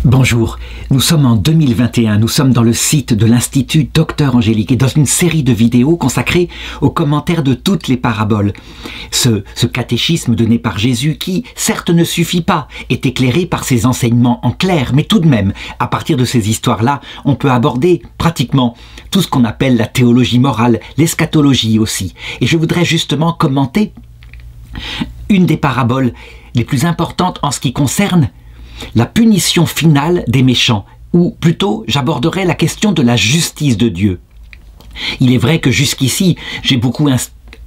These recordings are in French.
Bonjour, nous sommes en 2021, nous sommes dans le site de l'Institut Docteur Angélique et dans une série de vidéos consacrées aux commentaires de toutes les paraboles. Ce catéchisme donné par Jésus qui, certes ne suffit pas, est éclairé par ses enseignements en clair, mais tout de même, à partir de ces histoires-là, on peut aborder pratiquement tout ce qu'on appelle la théologie morale, l'eschatologie aussi. Et je voudrais justement commenter une des paraboles les plus importantes en ce qui concerne la punition finale des méchants, ou plutôt j'aborderai la question de la justice de Dieu. Il est vrai que jusqu'ici, j'ai beaucoup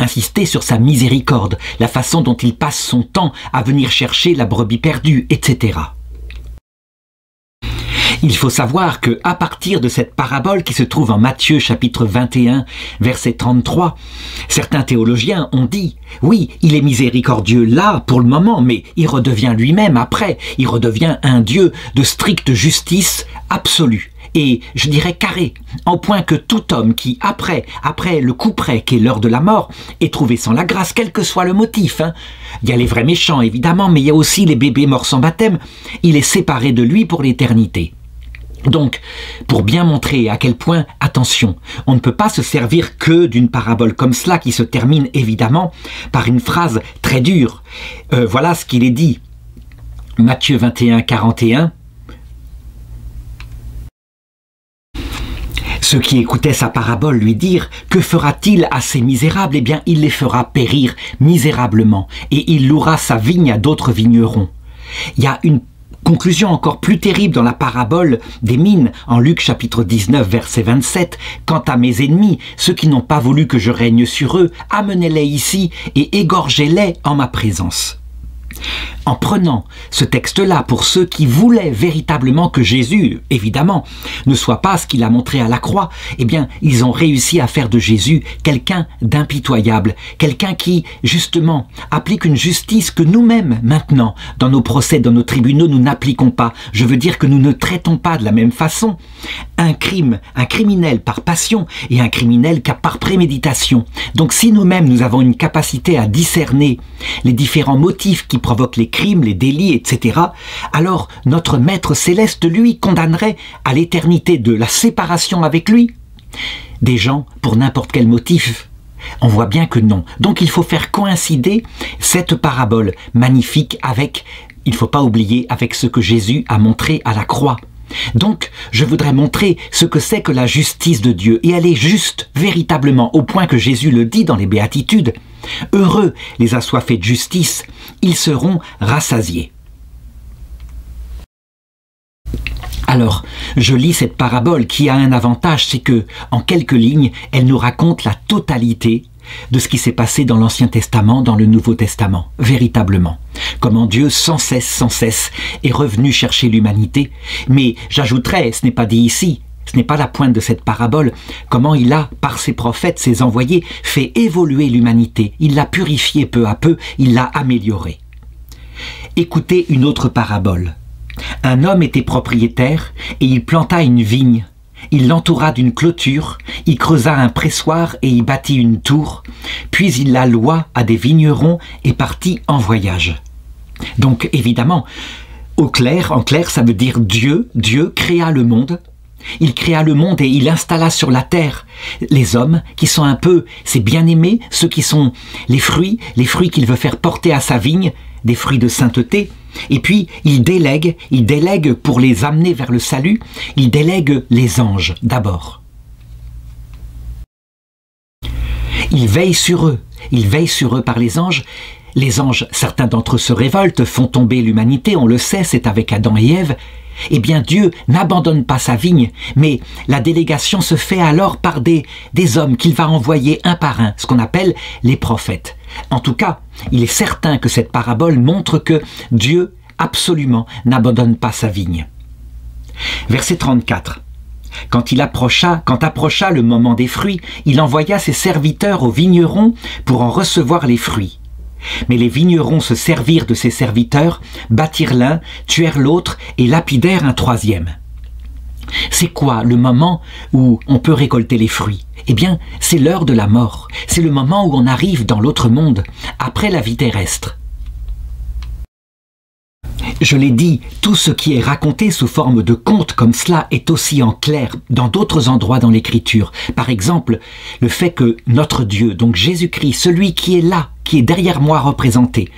insisté sur sa miséricorde, la façon dont il passe son temps à venir chercher la brebis perdue, etc. Il faut savoir que, à partir de cette parabole qui se trouve en Matthieu chapitre 21, verset 33, certains théologiens ont dit « Oui, il est miséricordieux là pour le moment, mais il redevient lui-même après, il redevient un Dieu de stricte justice absolue. » Et je dirais carré, en point que tout homme qui, après le coup près qui est l'heure de la mort, est trouvé sans la grâce, quel que soit le motif. Il y a les vrais méchants évidemment, mais il y a aussi les bébés morts sans baptême, il est séparé de lui pour l'éternité. Donc, pour bien montrer à quel point, attention, on ne peut pas se servir que d'une parabole comme cela qui se termine évidemment par une phrase très dure. Voilà ce qu'il est dit. Matthieu 21, 41. Ceux qui écoutaient sa parabole lui dirent « Que fera-t-il à ces misérables ?» Eh bien, il les fera périr misérablement et il louera sa vigne à d'autres vignerons. Il y a une conclusion encore plus terrible dans la parabole des mines, en Luc chapitre 19, verset 27. « Quant à mes ennemis, ceux qui n'ont pas voulu que je règne sur eux, amenez-les ici et égorgez-les en ma présence. » En prenant ce texte-là pour ceux qui voulaient véritablement que Jésus, évidemment, ne soit pas ce qu'il a montré à la croix, eh bien, ils ont réussi à faire de Jésus quelqu'un d'impitoyable, quelqu'un qui, justement, applique une justice que nous-mêmes, maintenant, dans nos procès, dans nos tribunaux, nous n'appliquons pas. Je veux dire que nous ne traitons pas de la même façon un criminel par passion et un criminel par préméditation. Donc, si nous-mêmes, nous avons une capacité à discerner les différents motifs qui provoquent les crimes, les délits, etc., alors notre Maître Céleste, lui, condamnerait à l'éternité de la séparation avec lui des gens pour n'importe quel motif. On voit bien que non. Donc il faut faire coïncider cette parabole magnifique avec, il ne faut pas oublier, avec ce que Jésus a montré à la croix. Donc, je voudrais montrer ce que c'est que la justice de Dieu. Et elle est juste, véritablement, au point que Jésus le dit dans les Béatitudes. Heureux les assoiffés de justice, ils seront rassasiés. Alors, je lis cette parabole qui a un avantage, c'est que, en quelques lignes, elle nous raconte la totalité de ce qui s'est passé dans l'Ancien Testament, dans le Nouveau Testament, véritablement. Comment Dieu, sans cesse, est revenu chercher l'humanité. Mais j'ajouterais, ce n'est pas dit ici, ce n'est pas la pointe de cette parabole, comment il a, par ses prophètes, ses envoyés, fait évoluer l'humanité. Il l'a purifiée peu à peu, il l'a améliorée. Écoutez une autre parabole. Un homme était propriétaire et il planta une vigne. Il l'entoura d'une clôture, il creusa un pressoir et y bâtit une tour, puis il la loua à des vignerons et partit en voyage. Donc évidemment, en clair, ça veut dire Dieu créa le monde. Il créa le monde et il installa sur la terre les hommes qui sont un peu ses bien-aimés, ceux qui sont les fruits qu'il veut faire porter à sa vigne, des fruits de sainteté. Et puis, il délègue pour les amener vers le salut, il délègue les anges d'abord. Il veille sur eux par les anges. Les anges, certains d'entre eux se révoltent, font tomber l'humanité, on le sait, c'est avec Adam et Ève. Eh bien, Dieu n'abandonne pas sa vigne, mais la délégation se fait alors par des hommes qu'il va envoyer un par un, ce qu'on appelle les prophètes. En tout cas, il est certain que cette parabole montre que Dieu, absolument, n'abandonne pas sa vigne. Verset 34. Quand approcha le moment des fruits, il envoya ses serviteurs aux vignerons pour en recevoir les fruits. Mais les vignerons se servirent de ses serviteurs, battirent l'un, tuèrent l'autre et lapidèrent un troisième. C'est quoi le moment où on peut récolter les fruits? Eh bien, c'est l'heure de la mort. C'est le moment où on arrive dans l'autre monde, après la vie terrestre. Je l'ai dit, tout ce qui est raconté sous forme de conte comme cela est aussi en clair dans d'autres endroits dans l'Écriture. Par exemple, le fait que notre Dieu, donc Jésus-Christ, celui qui est là, qui est derrière moi représenté,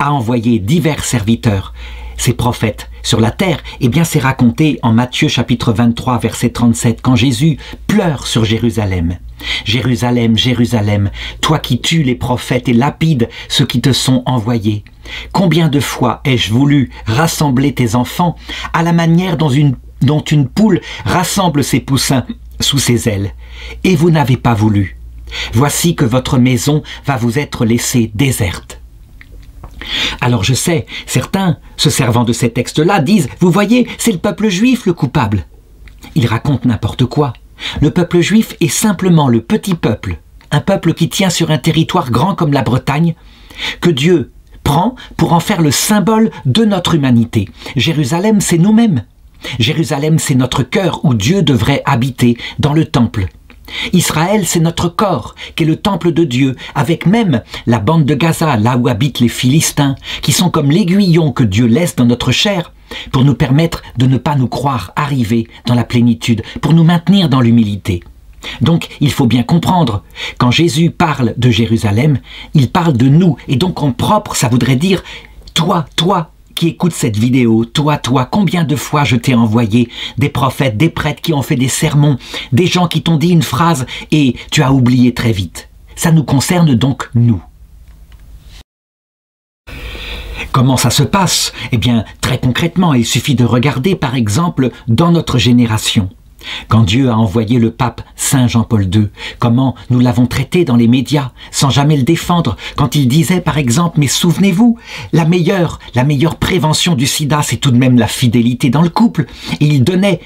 a envoyé divers serviteurs, ces prophètes, sur la terre, eh bien c'est raconté en Matthieu chapitre 23 verset 37 quand Jésus pleure sur Jérusalem. Jérusalem, Jérusalem, toi qui tues les prophètes et lapides ceux qui te sont envoyés. Combien de fois ai-je voulu rassembler tes enfants à la manière dont une poule rassemble ses poussins sous ses ailes, et vous n'avez pas voulu. Voici que votre maison va vous être laissée déserte. Alors je sais, certains, se servant de ces textes-là, disent « Vous voyez, c'est le peuple juif le coupable ». Ils racontent n'importe quoi. Le peuple juif est simplement le petit peuple, un peuple qui tient sur un territoire grand comme la Bretagne, que Dieu prend pour en faire le symbole de notre humanité. Jérusalem, c'est nous-mêmes. Jérusalem, c'est notre cœur où Dieu devrait habiter, dans le temple. Israël, c'est notre corps, qui est le temple de Dieu, avec même la bande de Gaza, là où habitent les Philistins, qui sont comme l'aiguillon que Dieu laisse dans notre chair, pour nous permettre de ne pas nous croire arrivés dans la plénitude, pour nous maintenir dans l'humilité. Donc, il faut bien comprendre, quand Jésus parle de Jérusalem, il parle de nous, et donc en propre, ça voudrait dire, toi, qui écoute cette vidéo, toi, combien de fois je t'ai envoyé des prophètes, des prêtres qui ont fait des sermons, des gens qui t'ont dit une phrase et tu as oublié très vite. Ça nous concerne donc nous. Comment ça se passe? Eh bien, très concrètement, il suffit de regarder par exemple dans notre génération. Quand Dieu a envoyé le pape Saint Jean-Paul II, comment nous l'avons traité dans les médias, sans jamais le défendre, quand il disait par exemple, mais souvenez-vous, la meilleure prévention du sida, c'est tout de même la fidélité dans le couple, et il donnait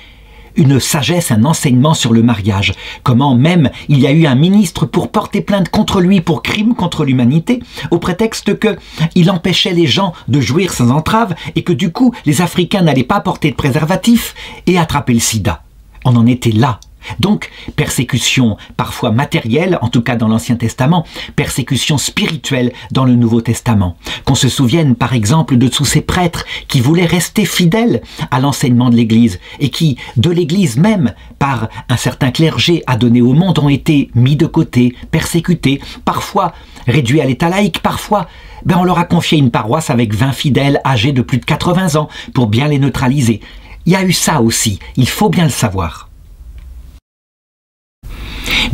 une sagesse, un enseignement sur le mariage. Comment même il y a eu un ministre pour porter plainte contre lui pour crime contre l'humanité, au prétexte que il empêchait les gens de jouir sans entrave et que du coup les Africains n'allaient pas porter de préservatif et attraper le sida. On en était là. Donc, persécution parfois matérielle, en tout cas dans l'Ancien Testament, persécution spirituelle dans le Nouveau Testament. Qu'on se souvienne par exemple de tous ces prêtres qui voulaient rester fidèles à l'enseignement de l'Église et qui, de l'Église même, par un certain clergé à donner au monde, ont été mis de côté, persécutés, parfois réduits à l'état laïque, parfois on leur a confié une paroisse avec 20 fidèles âgés de plus de 80 ans pour bien les neutraliser. Il y a eu ça aussi, il faut bien le savoir.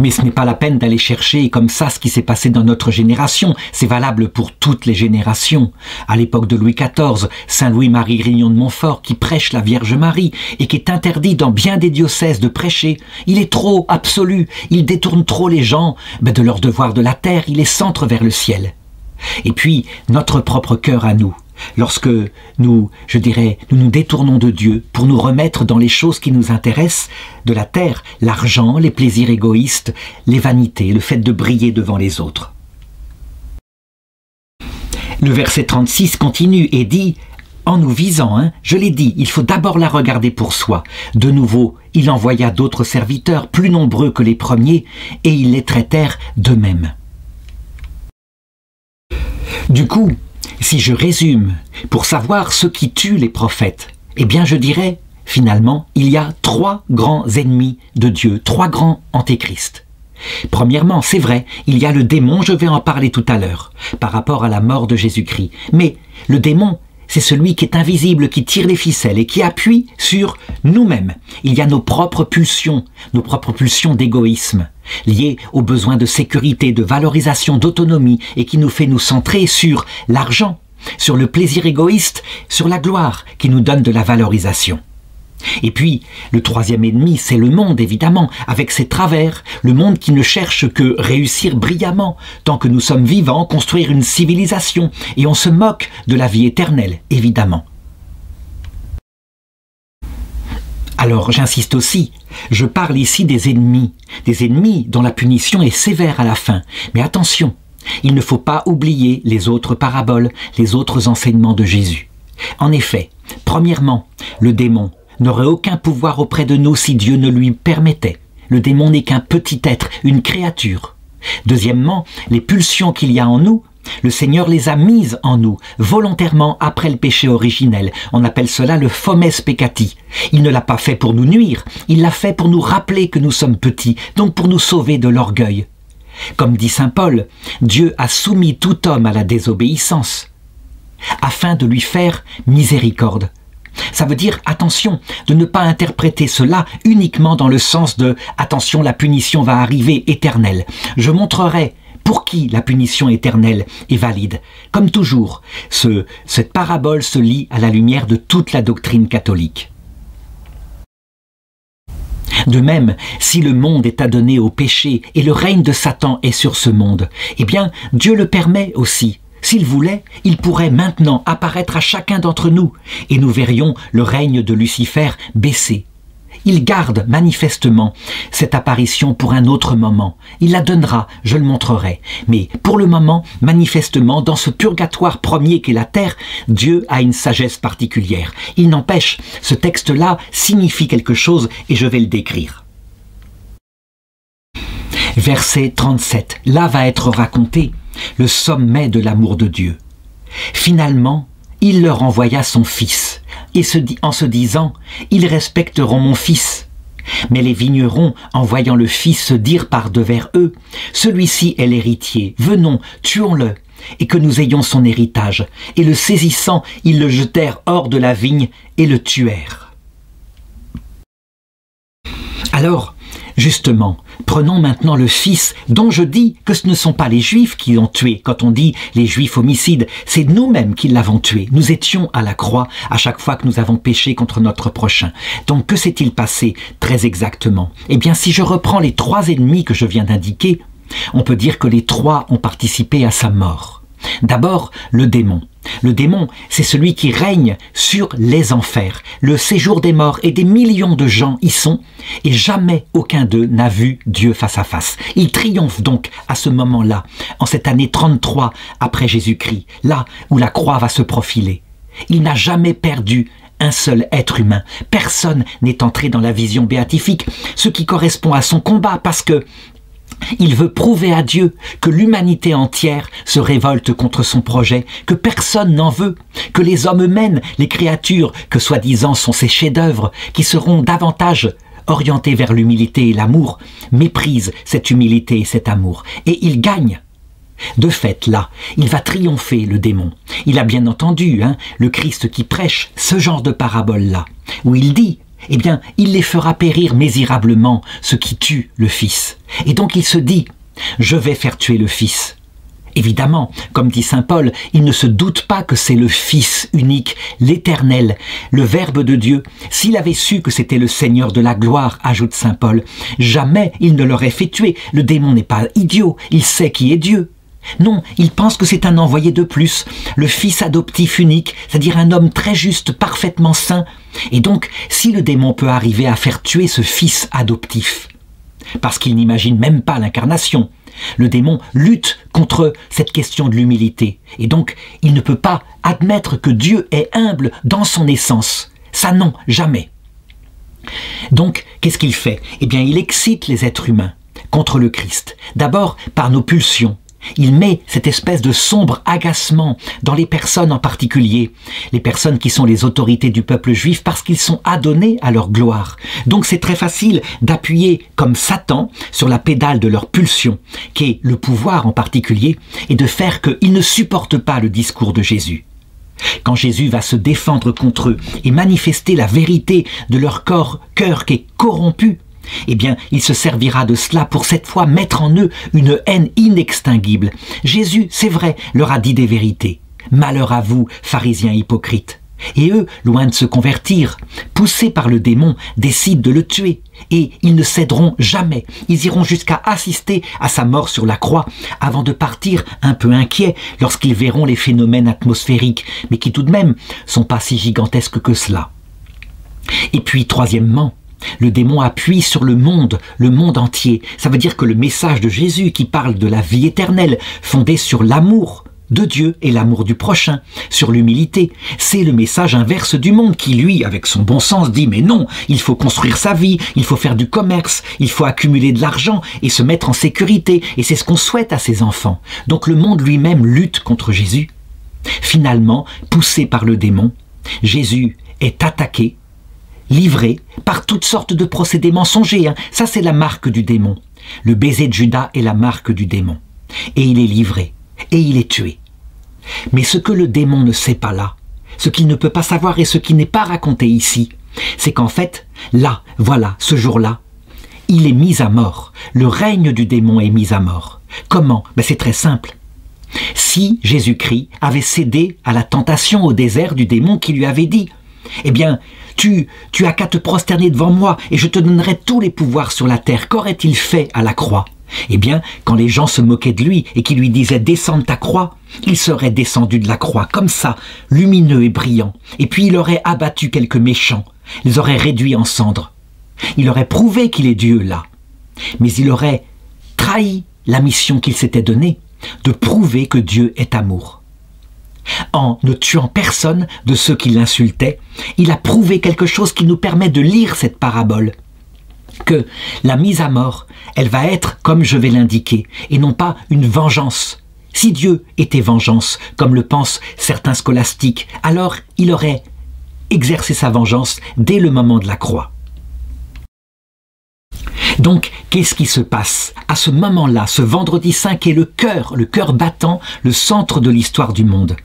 Mais ce n'est pas la peine d'aller chercher comme ça ce qui s'est passé dans notre génération, c'est valable pour toutes les générations. À l'époque de Louis XIV, Saint Louis-Marie Grignon de Montfort qui prêche la Vierge Marie et qui est interdit dans bien des diocèses de prêcher, il est trop absolu, il détourne trop les gens de leur devoir de la terre, il les centre vers le ciel. Et puis, notre propre cœur à nous. Lorsque nous nous détournons de Dieu pour nous remettre dans les choses qui nous intéressent, de la terre, l'argent, les plaisirs égoïstes, les vanités, le fait de briller devant les autres. Le verset 36 continue et dit « En nous visant, je l'ai dit, il faut d'abord la regarder pour soi. De nouveau, il envoya d'autres serviteurs plus nombreux que les premiers et ils les traitèrent d'eux-mêmes. » Du coup, si je résume, pour savoir ce qui tue les prophètes, eh bien je dirais, finalement, il y a 3 grands ennemis de Dieu, 3 grands antéchrists. Premièrement, c'est vrai, il y a le démon, je vais en parler tout à l'heure, par rapport à la mort de Jésus-Christ. Mais le démon, c'est celui qui est invisible, qui tire les ficelles et qui appuie sur nous-mêmes. Il y a nos propres pulsions d'égoïsme, liées aux besoins de sécurité, de valorisation, d'autonomie, et qui nous fait nous centrer sur l'argent, sur le plaisir égoïste, sur la gloire, qui nous donne de la valorisation. Et puis, le 3e ennemi, c'est le monde, évidemment, avec ses travers, le monde qui ne cherche que réussir brillamment, tant que nous sommes vivants, construire une civilisation, et on se moque de la vie éternelle, évidemment. Alors, j'insiste aussi, je parle ici des ennemis dont la punition est sévère à la fin. Mais attention, il ne faut pas oublier les autres paraboles, les autres enseignements de Jésus. En effet, premièrement, le démon n'aurait aucun pouvoir auprès de nous si Dieu ne lui permettait. Le démon n'est qu'un petit être, une créature. Deuxièmement, les pulsions qu'il y a en nous, Le Seigneur les a mises en nous, volontairement après le péché originel. On appelle cela le fomes peccati. Il ne l'a pas fait pour nous nuire, il l'a fait pour nous rappeler que nous sommes petits, donc pour nous sauver de l'orgueil. Comme dit saint Paul, Dieu a soumis tout homme à la désobéissance, afin de lui faire miséricorde. Ça veut dire, attention, de ne pas interpréter cela uniquement dans le sens de « attention, la punition va arriver éternelle ». Je montrerai pour qui la punition éternelle est valide. Comme toujours, cette parabole se lit à la lumière de toute la doctrine catholique. De même, si le monde est adonné au péché et le règne de Satan est sur ce monde, eh bien, Dieu le permet aussi. S'il voulait, il pourrait maintenant apparaître à chacun d'entre nous et nous verrions le règne de Lucifer baisser. Il garde manifestement cette apparition pour un autre moment. Il la donnera, je le montrerai. Mais pour le moment, manifestement, dans ce purgatoire premier qu'est la terre, Dieu a une sagesse particulière. Il n'empêche, ce texte-là signifie quelque chose et je vais le décrire. Verset 37, là va être raconté le sommet de l'amour de Dieu. Finalement, il leur envoya son fils, et en se disant, ils respecteront mon fils. Mais les vignerons, en voyant le fils, se dirent par devers eux, celui-ci est l'héritier, venons, tuons-le, et que nous ayons son héritage. Et le saisissant, ils le jetèrent hors de la vigne et le tuèrent. Alors, justement, prenons maintenant le Fils, dont je dis que ce ne sont pas les Juifs qui l'ont tué. Quand on dit les Juifs homicides, c'est nous-mêmes qui l'avons tué. Nous étions à la croix à chaque fois que nous avons péché contre notre prochain. Donc que s'est-il passé très exactement? Eh bien, si je reprends les 3 ennemis que je viens d'indiquer, on peut dire que les 3 ont participé à sa mort. D'abord, le démon. Le démon, c'est celui qui règne sur les enfers, le séjour des morts, et des millions de gens y sont, et jamais aucun d'eux n'a vu Dieu face à face. Il triomphe donc à ce moment-là, en cette année 33 après Jésus-Christ, là où la croix va se profiler. Il n'a jamais perdu un seul être humain. Personne n'est entré dans la vision béatifique, ce qui correspond à son combat, parce que il veut prouver à Dieu que l'humanité entière se révolte contre son projet, que personne n'en veut, que les hommes eux-mêmes, les créatures que soi-disant sont ses chefs-d'œuvre, qui seront davantage orientés vers l'humilité et l'amour, méprisent cette humilité et cet amour. Et il gagne. De fait, là, il va triompher, le démon. Il a bien entendu, le Christ qui prêche ce genre de parabole-là, où il dit: eh bien, il les fera périr misérablement, ceux qui tuent le Fils. Et donc il se dit, je vais faire tuer le Fils. Évidemment, comme dit saint Paul, il ne se doute pas que c'est le Fils unique, l'Éternel, le Verbe de Dieu. S'il avait su que c'était le Seigneur de la gloire, ajoute saint Paul, jamais il ne l'aurait fait tuer. Le démon n'est pas idiot, il sait qui est Dieu. Non, il pense que c'est un envoyé de plus, le fils adoptif unique, c'est-à-dire un homme très juste, parfaitement saint. Et donc, si le démon peut arriver à faire tuer ce fils adoptif, parce qu'il n'imagine même pas l'incarnation, le démon lutte contre cette question de l'humilité. Et donc, il ne peut pas admettre que Dieu est humble dans son essence. Ça non, jamais. Donc, qu'est-ce qu'il fait? Eh bien, il excite les êtres humains contre le Christ. D'abord, par nos pulsions. Il met cette espèce de sombre agacement dans les personnes en particulier, les personnes qui sont les autorités du peuple juif parce qu'ils sont adonnés à leur gloire. Donc c'est très facile d'appuyer comme Satan sur la pédale de leur pulsion, qui est le pouvoir en particulier, et de faire qu'ils ne supportent pas le discours de Jésus. Quand Jésus va se défendre contre eux et manifester la vérité de leur cœur qui est corrompu, eh bien, il se servira de cela pour cette fois mettre en eux une haine inextinguible. Jésus, c'est vrai, leur a dit des vérités. Malheur à vous, pharisiens hypocrites. Et eux, loin de se convertir, poussés par le démon, décident de le tuer. Et ils ne céderont jamais. Ils iront jusqu'à assister à sa mort sur la croix, avant de partir un peu inquiets lorsqu'ils verront les phénomènes atmosphériques, mais qui tout de même sont pas si gigantesques que cela. Et puis, troisièmement, le démon appuie sur le monde entier. Ça veut dire que le message de Jésus qui parle de la vie éternelle, fondée sur l'amour de Dieu et l'amour du prochain, sur l'humilité. C'est le message inverse du monde qui, lui, avec son bon sens, dit « mais non, il faut construire sa vie, il faut faire du commerce, il faut accumuler de l'argent et se mettre en sécurité. » Et c'est ce qu'on souhaite à ses enfants. Donc le monde lui-même lutte contre Jésus. Finalement, poussé par le démon, Jésus est attaqué, livré par toutes sortes de procédés mensongers. Ça, c'est la marque du démon. Le baiser de Judas est la marque du démon. Et il est livré, et il est tué. Mais ce que le démon ne sait pas là, ce qu'il ne peut pas savoir et ce qui n'est pas raconté ici, c'est qu'en fait, là, voilà, ce jour-là, il est mis à mort. Le règne du démon est mis à mort. Comment? C'est très simple. Si Jésus-Christ avait cédé à la tentation au désert du démon qui lui avait dit « Eh bien, tu as qu'à te prosterner devant moi et je te donnerai tous les pouvoirs sur la terre. » Qu'aurait-il fait à la croix? Eh bien, quand les gens se moquaient de lui et qui lui disaient « Descends de ta croix », il serait descendu de la croix, comme ça, lumineux et brillant. Et puis il aurait abattu quelques méchants, les aurait réduits en cendres. Il aurait prouvé qu'il est Dieu là. Mais il aurait trahi la mission qu'il s'était donnée, de prouver que Dieu est amour. En ne tuant personne de ceux qui l'insultaient, il a prouvé quelque chose qui nous permet de lire cette parabole. Que la mise à mort, elle va être comme je vais l'indiquer, et non pas une vengeance. Si Dieu était vengeance, comme le pensent certains scolastiques, alors il aurait exercé sa vengeance dès le moment de la croix. Donc, qu'est-ce qui se passe à ce moment-là, ce vendredi saint qui est le cœur battant, le centre de l'histoire du monde?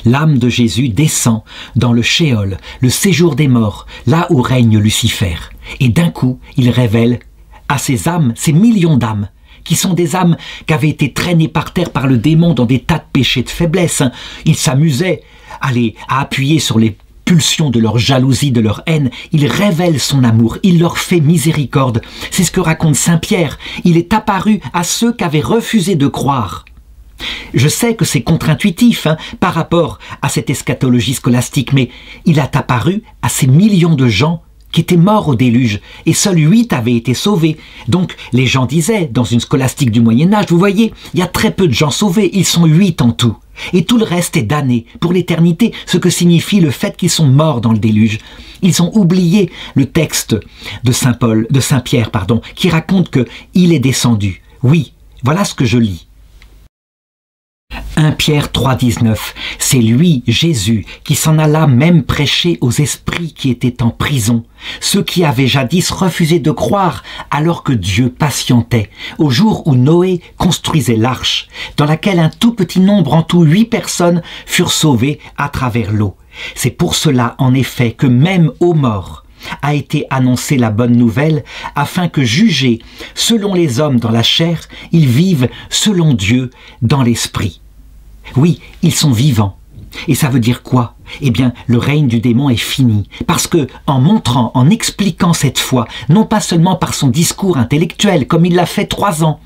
L'âme de Jésus descend dans le Shéol, le séjour des morts, là où règne Lucifer. Et d'un coup, il révèle à ces âmes, ces millions d'âmes, qui sont des âmes qui avaient été traînées par terre par le démon dans des tas de péchés de faiblesse. Il s'amusait à appuyer sur les pulsions de leur jalousie, de leur haine. Il révèle son amour, il leur fait miséricorde. C'est ce que raconte saint Pierre. Il est apparu à ceux qui avaient refusé de croire. Je sais que c'est contre-intuitif par rapport à cette eschatologie scolastique, mais il est apparu à ces millions de gens qui étaient morts au déluge, et seuls 8 avaient été sauvés. Donc les gens disaient, dans une scolastique du Moyen-Âge, vous voyez, il y a très peu de gens sauvés, ils sont 8 en tout. Et tout le reste est damné pour l'éternité, ce que signifie le fait qu'ils sont morts dans le déluge. Ils ont oublié le texte de Saint Pierre, qui raconte qu'il est descendu. Oui, voilà ce que je lis. 1 Pierre 3,19, c'est lui, Jésus, qui s'en alla même prêcher aux esprits qui étaient en prison, ceux qui avaient jadis refusé de croire alors que Dieu patientait, au jour où Noé construisait l'arche, dans laquelle un tout petit nombre, en tout 8 personnes, furent sauvées à travers l'eau. C'est pour cela, en effet, que même aux morts a été annoncée la bonne nouvelle, afin que, jugés selon les hommes dans la chair, ils vivent selon Dieu dans l'esprit. Oui, ils sont vivants. Et ça veut dire quoi? Eh bien, le règne du démon est fini. Parce que, en montrant, en expliquant cette foi, non pas seulement par son discours intellectuel, comme il l'a fait 3 ans,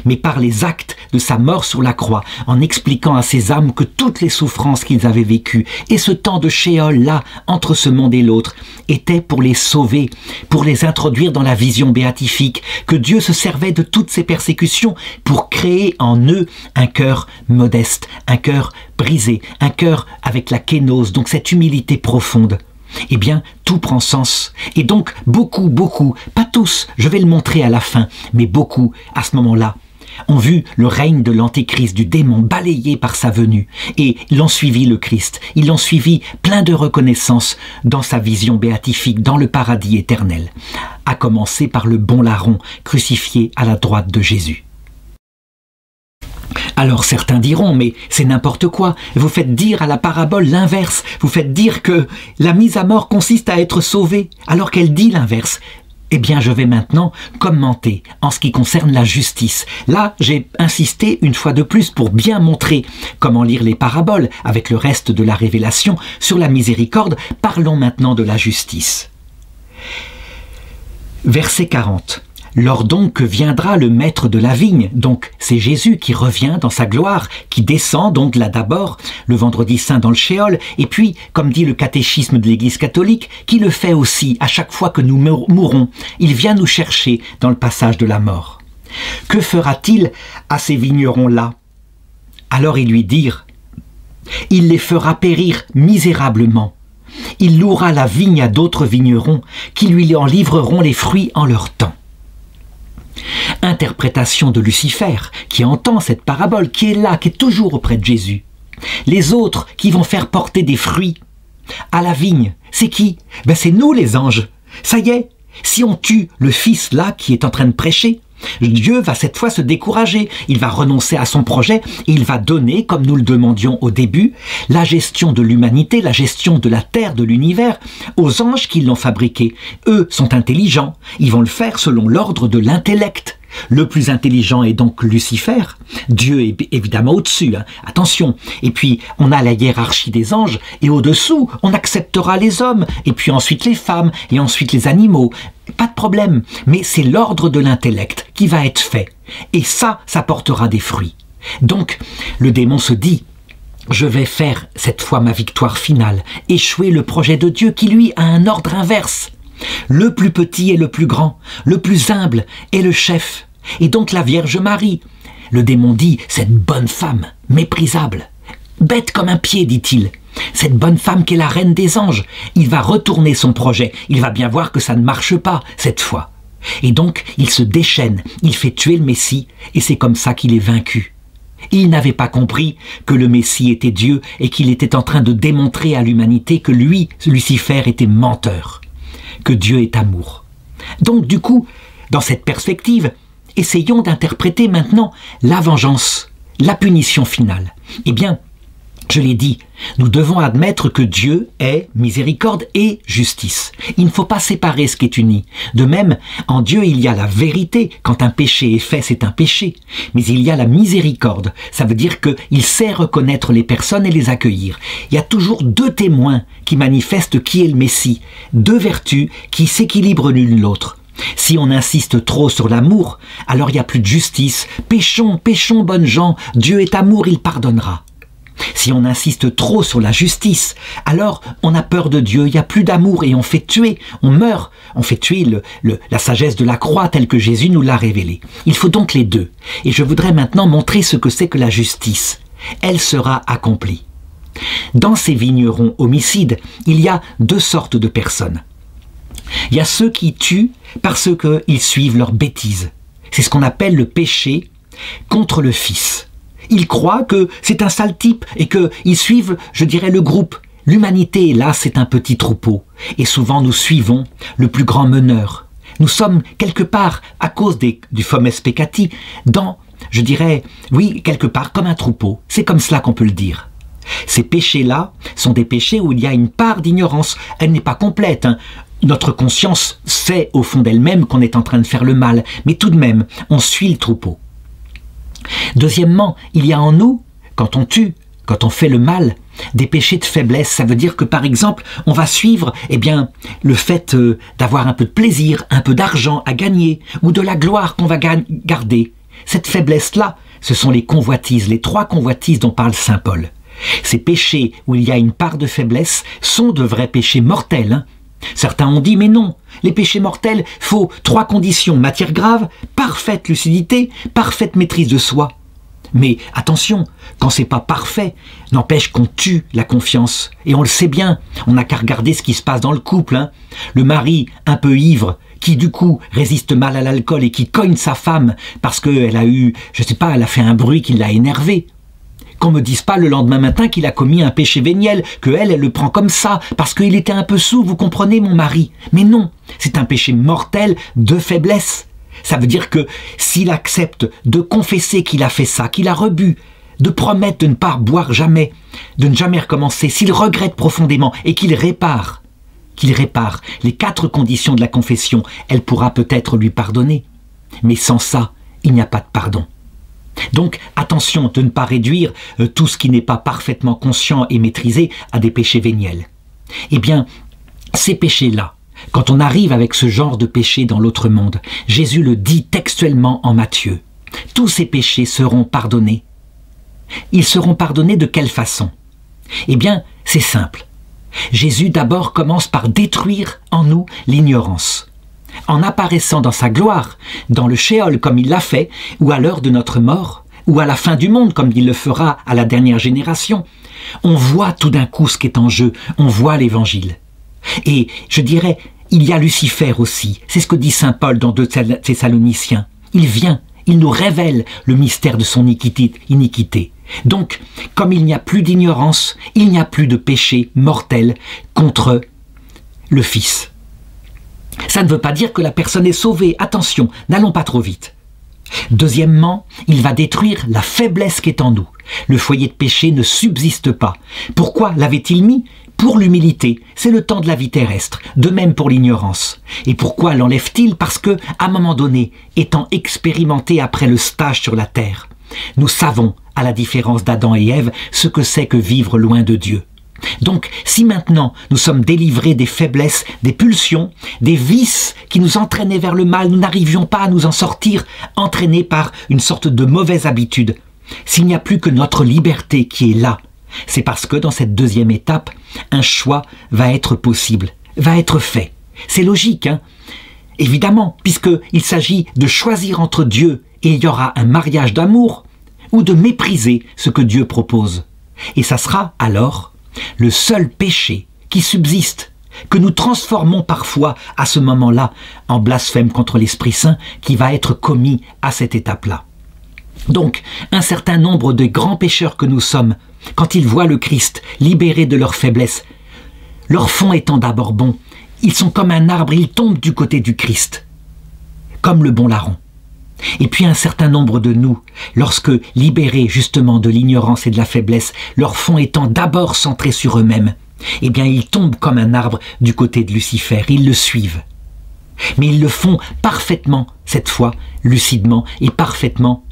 mais par les actes de sa mort sur la croix, en expliquant à ces âmes que toutes les souffrances qu'ils avaient vécues, et ce temps de Shéol-là, entre ce monde et l'autre, étaient pour les sauver, pour les introduire dans la vision béatifique, que Dieu se servait de toutes ces persécutions pour créer en eux un cœur modeste, un cœur brisé, un cœur avec la kénose, donc cette humilité profonde. Eh bien, tout prend sens. Et donc, beaucoup, pas tous, je vais le montrer à la fin, mais beaucoup, à ce moment-là, ont vu le règne de l'antéchrist, du démon, balayé par sa venue. Et l'ont suivi le Christ. Ils l'ont suivi plein de reconnaissance dans sa vision béatifique, dans le paradis éternel. À commencer par le bon larron, crucifié à la droite de Jésus. Alors certains diront, mais c'est n'importe quoi, vous faites dire à la parabole l'inverse, vous faites dire que la mise à mort consiste à être sauvé, alors qu'elle dit l'inverse. Eh bien, je vais maintenant commenter en ce qui concerne la justice. Là, j'ai insisté une fois de plus pour bien montrer comment lire les paraboles avec le reste de la révélation sur la miséricorde. Parlons maintenant de la justice. Verset 40. Lors donc que viendra le maître de la vigne, donc c'est Jésus qui revient dans sa gloire, qui descend donc là d'abord, le vendredi saint dans le Shéol, et puis, comme dit le catéchisme de l'Église catholique, qui le fait aussi à chaque fois que nous mourrons, il vient nous chercher dans le passage de la mort. Que fera-t-il à ces vignerons-là? Alors ils lui dirent, Il les fera périr misérablement. Il louera la vigne à d'autres vignerons qui lui en livreront les fruits en leur temps. Interprétation de Lucifer, qui entend cette parabole, qui est là, qui est toujours auprès de Jésus. Les autres qui vont faire porter des fruits à la vigne, c'est qui? Ben c'est nous les anges. Ça y est, si on tue le fils là qui est en train de prêcher, Dieu va cette fois se décourager, il va renoncer à son projet et il va donner, comme nous le demandions au début, la gestion de l'humanité, la gestion de la terre, de l'univers, aux anges qui l'ont fabriqué. Eux sont intelligents, ils vont le faire selon l'ordre de l'intellect. Le plus intelligent est donc Lucifer, Dieu est évidemment au-dessus, hein. Attention. Et puis on a la hiérarchie des anges, et au-dessous on acceptera les hommes, et puis ensuite les femmes, et ensuite les animaux. Pas de problème, mais c'est l'ordre de l'intellect qui va être fait, et ça portera des fruits. Donc le démon se dit, je vais faire cette fois ma victoire finale, échouer le projet de Dieu qui lui a un ordre inverse. Le plus petit est le plus grand, le plus humble est le chef. Et donc la Vierge Marie, le démon dit, cette bonne femme, méprisable, bête comme un pied, dit-il, cette bonne femme qui est la reine des anges, il va retourner son projet, il va bien voir que ça ne marche pas cette fois. Et donc il se déchaîne, il fait tuer le Messie, et c'est comme ça qu'il est vaincu. Il n'avait pas compris que le Messie était Dieu et qu'il était en train de démontrer à l'humanité que lui, Lucifer, était menteur, que Dieu est amour. Donc du coup, dans cette perspective, essayons d'interpréter maintenant la vengeance, la punition finale. Eh bien, je l'ai dit, nous devons admettre que Dieu est miséricorde et justice. Il ne faut pas séparer ce qui est uni. De même, en Dieu, il y a la vérité. Quand un péché est fait, c'est un péché. Mais il y a la miséricorde. Ça veut dire qu'il sait reconnaître les personnes et les accueillir. Il y a toujours deux témoins qui manifestent qui est le Messie. Deux vertus qui s'équilibrent l'une l'autre. Si on insiste trop sur l'amour, alors il n'y a plus de justice. Péchons, péchons, bonnes gens. Dieu est amour, il pardonnera. Si on insiste trop sur la justice, alors on a peur de Dieu, il n'y a plus d'amour et on fait tuer, on meurt, on fait tuer la sagesse de la croix telle que Jésus nous l'a révélée. Il faut donc les deux. Et je voudrais maintenant montrer ce que c'est que la justice. Elle sera accomplie. Dans ces vignerons homicides, il y a deux sortes de personnes. Il y a ceux qui tuent parce qu'ils suivent leurs bêtises. C'est ce qu'on appelle le péché contre le Fils. Ils croient que c'est un sale type et qu'ils suivent, je dirais, le groupe. L'humanité, là, c'est un petit troupeau. Et souvent, nous suivons le plus grand meneur. Nous sommes, quelque part, à cause du fomes peccati, dans, je dirais, oui, quelque part, comme un troupeau. C'est comme cela qu'on peut le dire. Ces péchés-là sont des péchés où il y a une part d'ignorance. Elle n'est pas complète, hein. Notre conscience sait au fond d'elle-même qu'on est en train de faire le mal. Mais tout de même, on suit le troupeau. Deuxièmement, il y a en nous, quand on tue, quand on fait le mal, des péchés de faiblesse. Ça veut dire que par exemple, on va suivre le fait d'avoir un peu de plaisir, un peu d'argent à gagner, ou de la gloire qu'on va garder. Cette faiblesse-là, ce sont les convoitises, les trois convoitises dont parle saint Paul. Ces péchés où il y a une part de faiblesse sont de vrais péchés mortels, hein. Certains ont dit, mais non, les péchés mortels, faut trois conditions, matière grave, parfaite lucidité, parfaite maîtrise de soi. Mais attention, quand c'est pas parfait, n'empêche qu'on tue la confiance. Et on le sait bien, on n'a qu'à regarder ce qui se passe dans le couple, hein. Le mari, un peu ivre, qui du coup résiste mal à l'alcool et qui cogne sa femme parce qu'elle a eu, je sais pas, elle a fait un bruit qui l'a énervé. Qu'on me dise pas le lendemain matin qu'il a commis un péché véniel, elle le prend comme ça, parce qu'il était un peu saoul, vous comprenez, mon mari. Mais non, c'est un péché mortel de faiblesse. Ça veut dire que s'il accepte de confesser qu'il a fait ça, qu'il a rebu, de promettre de ne pas boire jamais, de ne jamais recommencer, s'il regrette profondément et qu'il répare les 4 conditions de la confession, elle pourra peut-être lui pardonner. Mais sans ça, il n'y a pas de pardon. Donc attention de ne pas réduire tout ce qui n'est pas parfaitement conscient et maîtrisé à des péchés véniels. Eh bien, ces péchés-là, quand on arrive avec ce genre de péché dans l'autre monde, Jésus le dit textuellement en Matthieu, tous ces péchés seront pardonnés. Ils seront pardonnés de quelle façon? Eh bien, c'est simple. Jésus d'abord commence par détruire en nous l'ignorance. En apparaissant dans sa gloire, dans le Sheol comme il l'a fait, ou à l'heure de notre mort, ou à la fin du monde, comme il le fera à la dernière génération. On voit tout d'un coup ce qui est en jeu, on voit l'Évangile. Et je dirais, il y a Lucifer aussi, c'est ce que dit saint Paul dans 2 Thessaloniciens. Il vient, il nous révèle le mystère de son iniquité. Donc, comme il n'y a plus d'ignorance, il n'y a plus de péché mortel contre le Fils. Ça ne veut pas dire que la personne est sauvée, attention, n'allons pas trop vite. Deuxièmement, il va détruire la faiblesse qui est en nous. Le foyer de péché ne subsiste pas. Pourquoi l'avait-il mis ? Pour l'humilité, c'est le temps de la vie terrestre, de même pour l'ignorance. Et pourquoi l'enlève-t-il ? Parce que, à un moment donné, étant expérimenté après le stage sur la terre, nous savons, à la différence d'Adam et Ève, ce que c'est que vivre loin de Dieu. Donc, si maintenant nous sommes délivrés des faiblesses, des pulsions, des vices qui nous entraînaient vers le mal, nous n'arrivions pas à nous en sortir, entraînés par une sorte de mauvaise habitude. S'il n'y a plus que notre liberté qui est là, c'est parce que dans cette deuxième étape, un choix va être possible, va être fait. C'est logique, hein ? Évidemment, puisqu'il s'agit de choisir entre Dieu et il y aura un mariage d'amour, ou de mépriser ce que Dieu propose. Et ça sera alors le seul péché qui subsiste, que nous transformons parfois à ce moment-là en blasphème contre l'Esprit Saint, qui va être commis à cette étape-là. Donc, un certain nombre de grands pécheurs que nous sommes, quand ils voient le Christ libéré de leur faiblesse, leur fond étant d'abord bon, ils sont comme un arbre, ils tombent du côté du Christ, comme le bon larron. Et puis un certain nombre de nous, lorsque libérés justement de l'ignorance et de la faiblesse, leur fond étant d'abord centré sur eux-mêmes, eh bien ils tombent comme un arbre du côté de Lucifer, ils le suivent. Mais ils le font parfaitement, cette fois, lucidement et parfaitement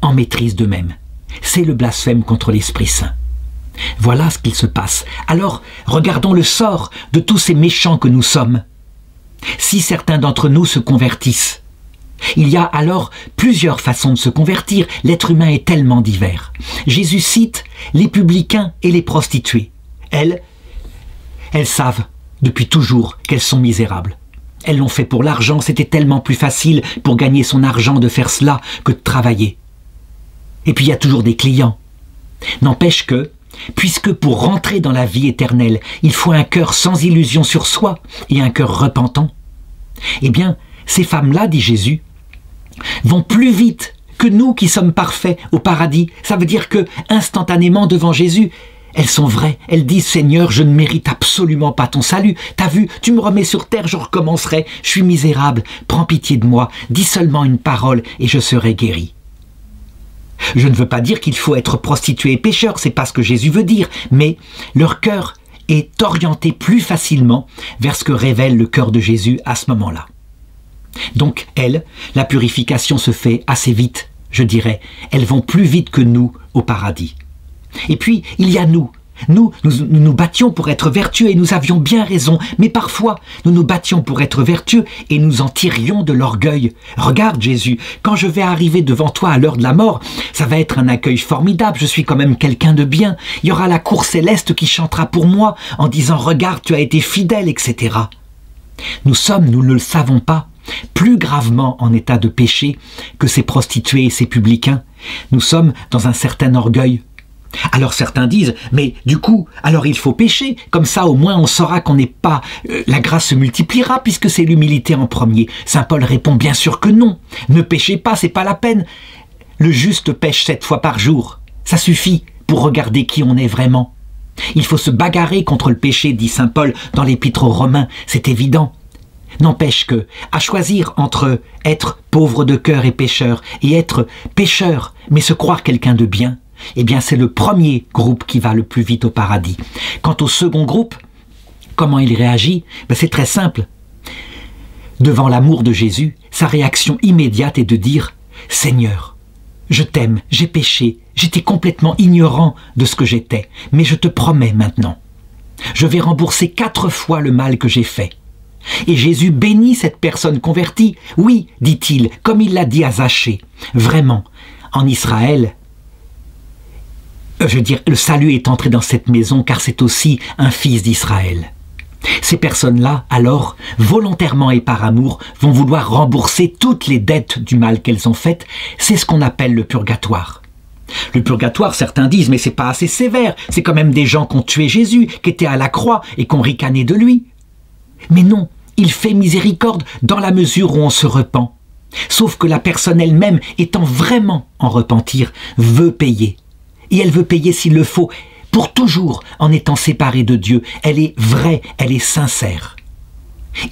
en maîtrise d'eux-mêmes. C'est le blasphème contre l'Esprit Saint. Voilà ce qu'il se passe. Alors, regardons le sort de tous ces méchants que nous sommes. Si certains d'entre nous se convertissent, il y a alors plusieurs façons de se convertir. L'être humain est tellement divers. Jésus cite les publicains et les prostituées. Elles savent depuis toujours qu'elles sont misérables. Elles l'ont fait pour l'argent, c'était tellement plus facile pour gagner son argent de faire cela que de travailler. Et puis il y a toujours des clients. N'empêche que, puisque pour rentrer dans la vie éternelle, il faut un cœur sans illusion sur soi et un cœur repentant, eh bien, ces femmes-là, dit Jésus, vont plus vite que nous qui sommes parfaits au paradis. Ça veut dire que, instantanément devant Jésus, elles sont vraies. Elles disent « Seigneur, je ne mérite absolument pas ton salut. T'as vu, tu me remets sur terre, je recommencerai. Je suis misérable. Prends pitié de moi. Dis seulement une parole et je serai guéri. » Je ne veux pas dire qu'il faut être prostitué et pécheur, c'est pas ce que Jésus veut dire, mais leur cœur est orienté plus facilement vers ce que révèle le cœur de Jésus à ce moment-là. Donc, elles, la purification se fait assez vite, je dirais. Elles vont plus vite que nous au paradis. Et puis, il y a nous. Nous nous battions pour être vertueux et nous avions bien raison. Mais parfois, nous nous battions pour être vertueux et nous en tirions de l'orgueil. Regarde Jésus, quand je vais arriver devant toi à l'heure de la mort, ça va être un accueil formidable. Je suis quand même quelqu'un de bien. Il y aura la cour céleste qui chantera pour moi en disant « Regarde, tu as été fidèle, etc. » Nous sommes, nous ne le savons pas, plus gravement en état de péché que ces prostituées et ces publicains. Nous sommes dans un certain orgueil. Alors certains disent, mais du coup, alors il faut pécher, comme ça au moins on saura qu'on n'est pas... la grâce se multipliera puisque c'est l'humilité en premier. Saint Paul répond bien sûr que non, ne péchez pas, c'est pas la peine. Le juste pêche 7 fois par jour, ça suffit pour regarder qui on est vraiment. Il faut se bagarrer contre le péché, dit Saint Paul dans l'Épître aux Romains, c'est évident. N'empêche que, à choisir entre être pauvre de cœur et pécheur, et être pécheur, mais se croire quelqu'un de bien, eh bien c'est le premier groupe qui va le plus vite au paradis. Quant au second groupe, comment il réagit? C'est très simple. Devant l'amour de Jésus, sa réaction immédiate est de dire « Seigneur, je t'aime, j'ai péché, j'étais complètement ignorant de ce que j'étais, mais je te promets maintenant, je vais rembourser 4 fois le mal que j'ai fait. » Et Jésus bénit cette personne convertie. Oui, dit-il, comme il l'a dit à Zachée. Vraiment, en Israël, le salut est entré dans cette maison car c'est aussi un fils d'Israël. Ces personnes-là, alors, volontairement et par amour, vont vouloir rembourser toutes les dettes du mal qu'elles ont faites. C'est ce qu'on appelle le purgatoire. Le purgatoire, certains disent, mais c'est pas assez sévère, c'est quand même des gens qui ont tué Jésus, qui étaient à la croix et qui ont ricané de lui. Mais non, il fait miséricorde dans la mesure où on se repent. Sauf que la personne elle-même, étant vraiment en repentir, veut payer. Et elle veut payer s'il le faut, pour toujours, en étant séparée de Dieu. Elle est vraie, elle est sincère.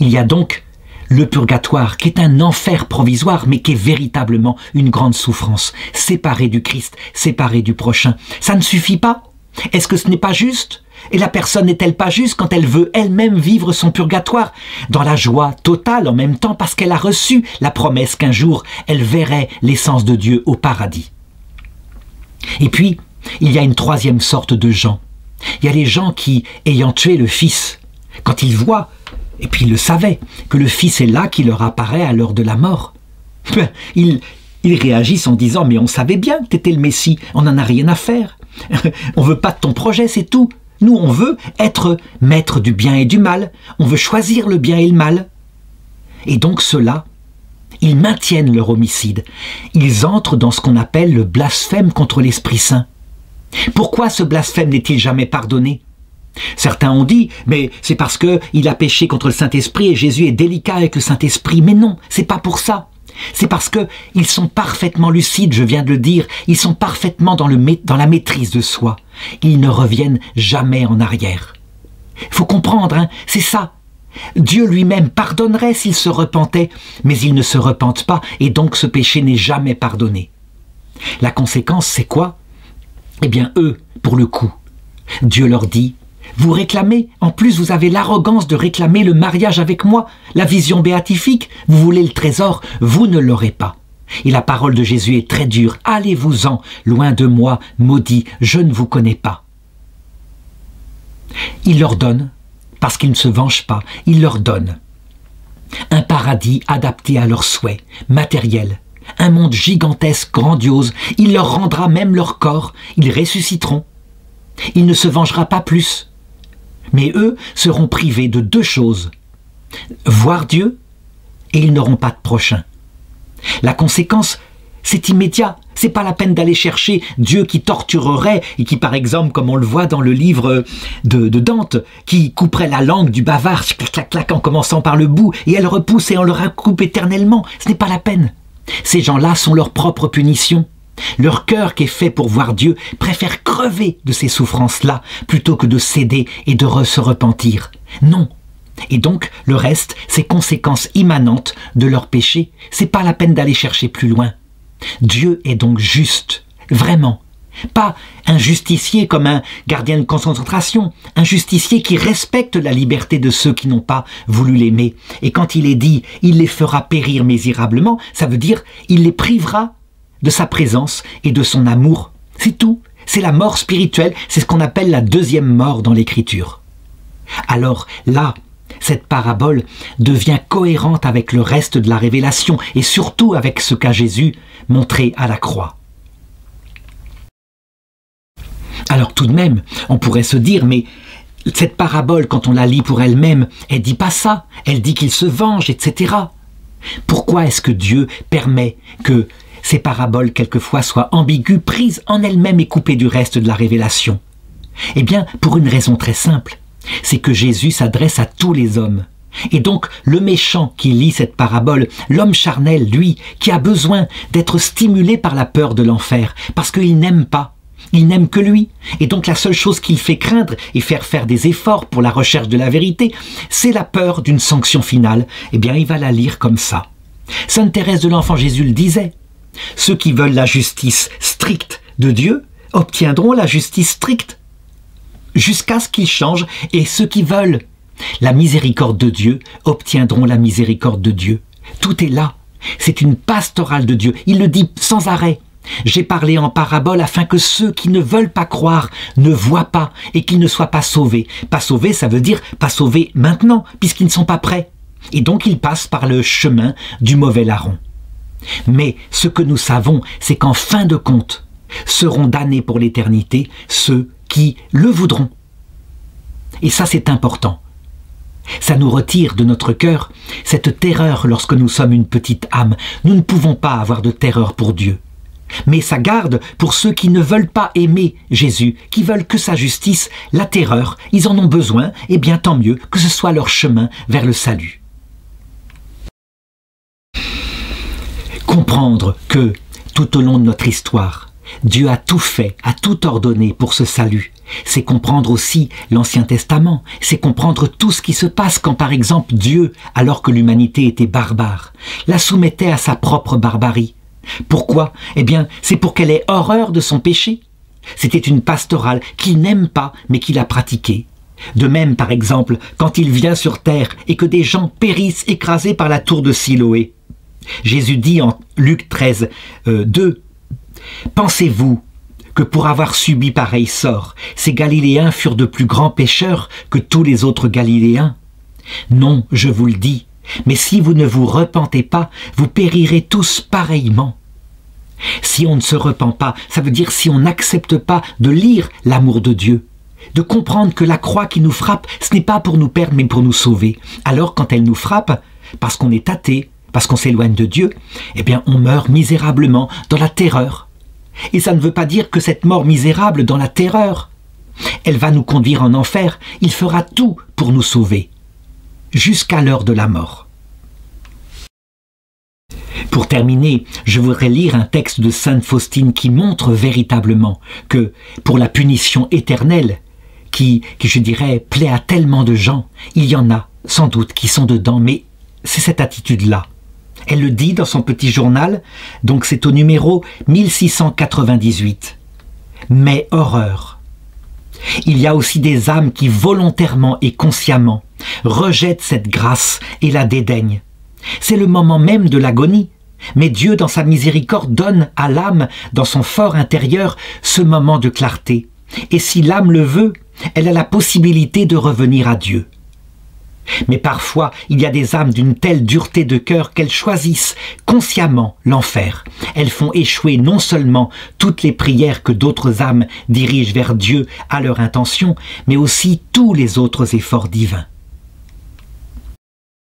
Il y a donc le purgatoire, qui est un enfer provisoire, mais qui est véritablement une grande souffrance, séparée du Christ, séparée du prochain. Ça ne suffit pas? Est-ce que ce n'est pas juste? Et la personne n'est-elle pas juste quand elle veut elle-même vivre son purgatoire dans la joie totale en même temps, parce qu'elle a reçu la promesse qu'un jour elle verrait l'essence de Dieu au paradis? Et puis, il y a une troisième sorte de gens. Il y a les gens qui, ayant tué le Fils, quand ils voient, et puis ils le savaient, que le Fils est là, qui leur apparaît à l'heure de la mort, ils réagissent en disant « Mais on savait bien que tu étais le Messie, on n'en a rien à faire. On veut pas de ton projet, c'est tout. Nous, on veut être maître du bien et du mal. On veut choisir le bien et le mal. » Et donc ceux-là, ils maintiennent leur homicide. Ils entrent dans ce qu'on appelle le blasphème contre l'Esprit Saint. Pourquoi ce blasphème n'est-il jamais pardonné? Certains ont dit, mais c'est parce qu'il a péché contre le Saint-Esprit et Jésus est délicat avec le Saint-Esprit. Mais non, c'est pas pour ça. C'est parce qu'ils sont parfaitement lucides, je viens de le dire. Ils sont parfaitement dans la maîtrise de soi. Ils ne reviennent jamais en arrière. Il faut comprendre, hein, c'est ça. Dieu lui-même pardonnerait s'ils se repentaient, mais ils ne se repentent pas et donc ce péché n'est jamais pardonné. La conséquence, c'est quoi? Eh bien, eux, pour le coup, Dieu leur dit, vous réclamez, en plus vous avez l'arrogance de réclamer le mariage avec moi, la vision béatifique, vous voulez le trésor, vous ne l'aurez pas. Et la parole de Jésus est très dure, allez-vous-en, loin de moi, maudit, je ne vous connais pas. Il leur donne, parce qu'ils ne se vengent pas, il leur donne un paradis adapté à leurs souhaits, matériel, un monde gigantesque, grandiose, il leur rendra même leur corps, ils ressusciteront. Il ne se vengera pas plus. Mais eux seront privés de deux choses, voir Dieu et ils n'auront pas de prochain. La conséquence, c'est immédiat. C'est pas la peine d'aller chercher Dieu qui torturerait et qui, par exemple, comme on le voit dans le livre de Dante, qui couperait la langue du bavard, clac, clac, clac, en commençant par le bout, et elle repousse et on le recoupe éternellement. Ce n'est pas la peine. Ces gens-là sont leur propre punition. Leur cœur qui est fait pour voir Dieu préfère crever de ces souffrances-là plutôt que de céder et de se repentir. Non. Et donc, le reste, ces conséquences immanentes de leur péché, c'est pas la peine d'aller chercher plus loin. Dieu est donc juste, vraiment. Pas un justicier comme un gardien de concentration, un justicier qui respecte la liberté de ceux qui n'ont pas voulu l'aimer. Et quand il est dit « il les fera périr misérablement », ça veut dire « il les privera de sa présence et de son amour ». C'est tout. C'est la mort spirituelle, c'est ce qu'on appelle la deuxième mort dans l'Écriture. Alors là, cette parabole devient cohérente avec le reste de la révélation et surtout avec ce qu'a Jésus montré à la croix. Alors tout de même, on pourrait se dire, mais cette parabole, quand on la lit pour elle-même, elle dit pas ça, elle dit qu'il se venge, etc. Pourquoi est-ce que Dieu permet que ces paraboles quelquefois soient ambiguës, prises en elles-mêmes et coupées du reste de la révélation? Eh bien, pour une raison très simple, c'est que Jésus s'adresse à tous les hommes. Et donc, le méchant qui lit cette parabole, l'homme charnel, lui, qui a besoin d'être stimulé par la peur de l'enfer, parce qu'il n'aime pas, il n'aime que lui. Et donc la seule chose qu'il fait craindre et faire des efforts pour la recherche de la vérité, c'est la peur d'une sanction finale. Eh bien, il va la lire comme ça. Sainte Thérèse de l'Enfant Jésus le disait, « Ceux qui veulent la justice stricte de Dieu obtiendront la justice stricte jusqu'à ce qu'ils changent, et ceux qui veulent la miséricorde de Dieu obtiendront la miséricorde de Dieu. » Tout est là. C'est une pastorale de Dieu. Il le dit sans arrêt. J'ai parlé en parabole afin que ceux qui ne veulent pas croire ne voient pas et qu'ils ne soient pas sauvés. Pas sauvés, ça veut dire pas sauvés maintenant, puisqu'ils ne sont pas prêts. Et donc ils passent par le chemin du mauvais larron. Mais ce que nous savons, c'est qu'en fin de compte, seront damnés pour l'éternité ceux qui le voudront. Et ça, c'est important. Ça nous retire de notre cœur cette terreur lorsque nous sommes une petite âme. Nous ne pouvons pas avoir de terreur pour Dieu. Mais ça garde pour ceux qui ne veulent pas aimer Jésus, qui veulent que sa justice, la terreur, ils en ont besoin, et bien tant mieux que ce soit leur chemin vers le salut. Comprendre que, tout au long de notre histoire, Dieu a tout fait, a tout ordonné pour ce salut. C'est comprendre aussi l'Ancien Testament, c'est comprendre tout ce qui se passe quand par exemple Dieu, alors que l'humanité était barbare, la soumettait à sa propre barbarie. Pourquoi? Eh bien, c'est pour qu'elle ait horreur de son péché. C'était une pastorale qu'il n'aime pas, mais qu'il a pratiquée. De même, par exemple, quand il vient sur terre et que des gens périssent écrasés par la tour de Siloé. Jésus dit en Luc 13, 2, « Pensez-vous que pour avoir subi pareil sort, ces Galiléens furent de plus grands pécheurs que tous les autres Galiléens? Non, je vous le dis, mais si vous ne vous repentez pas, vous périrez tous pareillement. » Si on ne se repent pas, ça veut dire si on n'accepte pas de lire l'amour de Dieu, de comprendre que la croix qui nous frappe, ce n'est pas pour nous perdre, mais pour nous sauver. Alors quand elle nous frappe, parce qu'on est athée, parce qu'on s'éloigne de Dieu, eh bien on meurt misérablement dans la terreur. Et ça ne veut pas dire que cette mort misérable dans la terreur, elle va nous conduire en enfer. Il fera tout pour nous sauver, jusqu'à l'heure de la mort. Pour terminer, je voudrais lire un texte de Sainte Faustine qui montre véritablement que pour la punition éternelle, qui je dirais plaît à tellement de gens, il y en a sans doute qui sont dedans, mais c'est cette attitude-là. Elle le dit dans son petit journal, donc c'est au numéro 1698. Mais horreur! Il y a aussi des âmes qui volontairement et consciemment rejettent cette grâce et la dédaignent. C'est le moment même de l'agonie, mais Dieu dans sa miséricorde donne à l'âme, dans son fort intérieur, ce moment de clarté. Et si l'âme le veut, elle a la possibilité de revenir à Dieu. Mais parfois, il y a des âmes d'une telle dureté de cœur qu'elles choisissent consciemment l'enfer. Elles font échouer non seulement toutes les prières que d'autres âmes dirigent vers Dieu à leur intention, mais aussi tous les autres efforts divins.